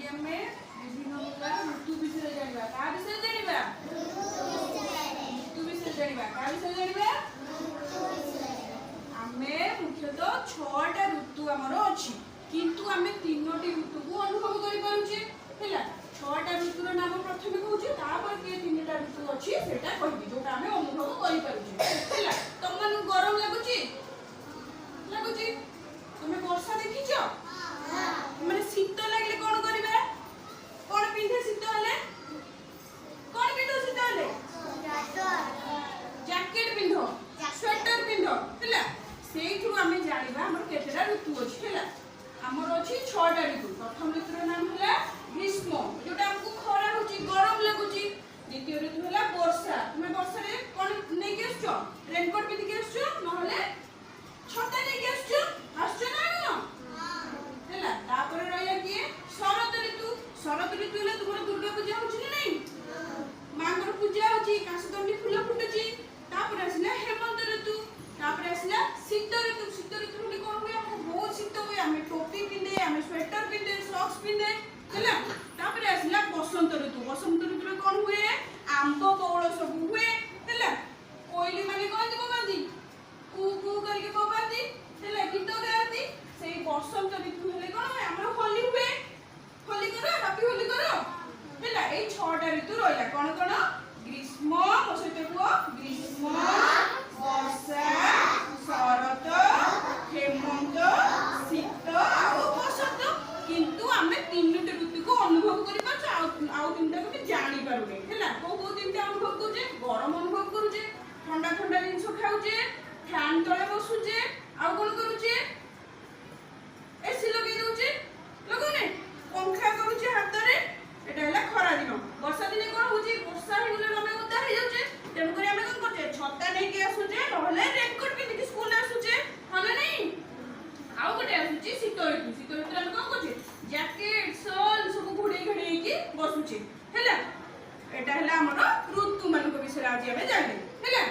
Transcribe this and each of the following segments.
आज आम विभिन्न प्रकार ऋतु विषय जाना क्या विषय जाना ऋतु विषय जाना क्या विषय जाना आम मुख्यतः 6टा ऋतु आमर अच्छी किंतु आम 3टी ऋतु को अनुभव करें 6टा ऋतुर नाम प्रथम कहूँ किए 3टा ऋतु अच्छी से कहबी जोटा आम अनुभव करें तुम मन गरम लगुच तुम्हें वर्षा देखीच मैंने शीत लगे कौन करेंगे कौन पिंधे शीत हेले कौन पिंधो शीत हेले जैकेट पिंधो स्वेटर पिंधो है से आम जाना आम केतटा ऋतु अच्छी है आमर अच्छी 6टा ऋतु प्रथम ऋतुर नाम है ग्रीष्म जोटा आमको खरा हो गरम लगुच द्वितीय ऋतु है वर्षा तुम्हें वर्षा कौन नहीं आस रेनकोट पिंधिक आस ना छता नहीं आस शरत ऋतु है तुम दुर्गा पूजा हो माँ पूजा होची काशदंडी फूल फुटुची आसला हेमंत ऋतु आसला शीत ऋतु शीत ऋतु में कौन हुए बहुत शीत हुए आम टोपी पिंधे आम स्वेटर पिंधे सॉक्स पिंधे है आसला बसंत ऋतु में कौन हुए आंब बौल सब हुए है कोईली माने कौन बोबादी कू कू करके बोबादी है गीत गाती से बसंत ऋतु हेले कौन हुए आम होली हुए होली करो हैप्पी होली करो है ए 6टा ऋतु रहा कौन कौन ग्रीष्म मो सहित कुह ग्रीष्म वर्षा शरत हेमंत शीत और बसंत किंतु आम 3टी ऋतु को अनुभव कर 3टा को जानी पारुने है कौ 3टा अनुभव करुचे गरम अनुभव करुचे ठंडा ठंडा जिनस खाऊचे फैन तले बसुचे आउ कौन करुचे एसी लगे दउचे लगने पंखा करुचे हाथ रे एटा हला खरा दिन वर्षा दिन कोन होची वर्षा हेले रमे उद्दा हे जाउचे तेम करी हमें कोन करचे छत्ता नै के आसुचे नहले रेनकोट पिंधि के स्कूल आसुचे हले नहीं आउ गोटे आसुची शीत ऋतु हम कोन करचे जैकेट शॉल सब घोड़े घड़े के बसुचे हैला एटा हला हमर ऋतु मान को विषय आज हमें जाने हैला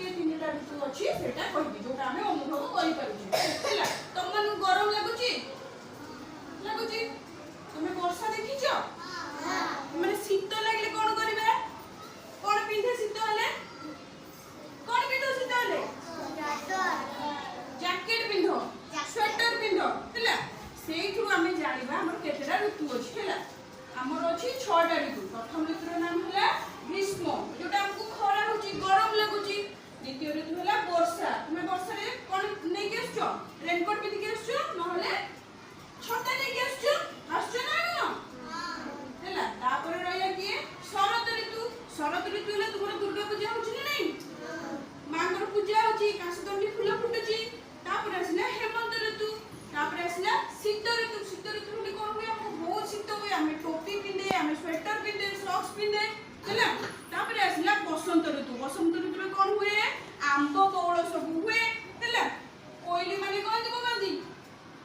ये 3टा ऋतु अछि सेटा कहबी जोटा हमें अनुभव करि पारुचे हैला तुम मन गरम लगुची तुम्हें वर्षा देखीच मैंने शीत लगे कौन करेंगे कौन पिंधे शीत हेले कौन पिंधो शीत हेले जैकेट पिंधो स्वेटर पिंधो है से आम जाना आम केतटा ऋतु अच्छी है आमर अच्छी 6टा ऋतु प्रथम ऋतुर नाम है ग्रीष्म जोटा आमको खरा हो गरम लगुच द्वितीय ऋतु है वर्षा तुम्हें वर्षा कौन नहीं आस रेनकोट पिंधिक आस ना छता नहीं आस शरत ऋतु है तुम दुर्गा पूजा हो माँ पूजा होची काशदंडी फूल फुटुची आसला हेमंत ऋतु आसला शीत ऋतु में कौन हुए बहुत शीत हुए आम टोपी पिंधे आम स्वेटर पिंधे सॉक्स पिंधे है आसला बसंत ऋतु में कौन हुए आंब बौल सब हुए है कोईली माने कौन बोबादी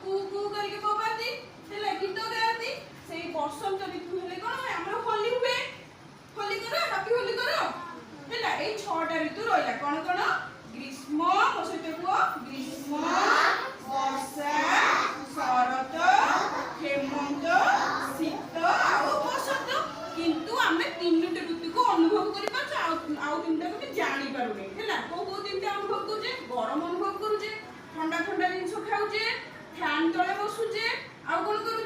कू कू करके बोबादी है गीत गाती से बसंत ऋतु हेले कौन हुए आम होली हुए होली करो हैप्पी होली करो है ए 6टा ऋतु रहा कौन कौन ग्रीष्म मो सहित कुह ग्रीष्म वर्षा शरत हेमंत शीत और बसंत किंतु आम 3टी ऋतु को अनुभव कर 3टा को जानी पारुने है कौ 3टा अनुभव करुचे गरम अनुभव करुचे ठंडा ठंडा जिनस खाऊचे फैन तले बसुचे आउ कौन करुचे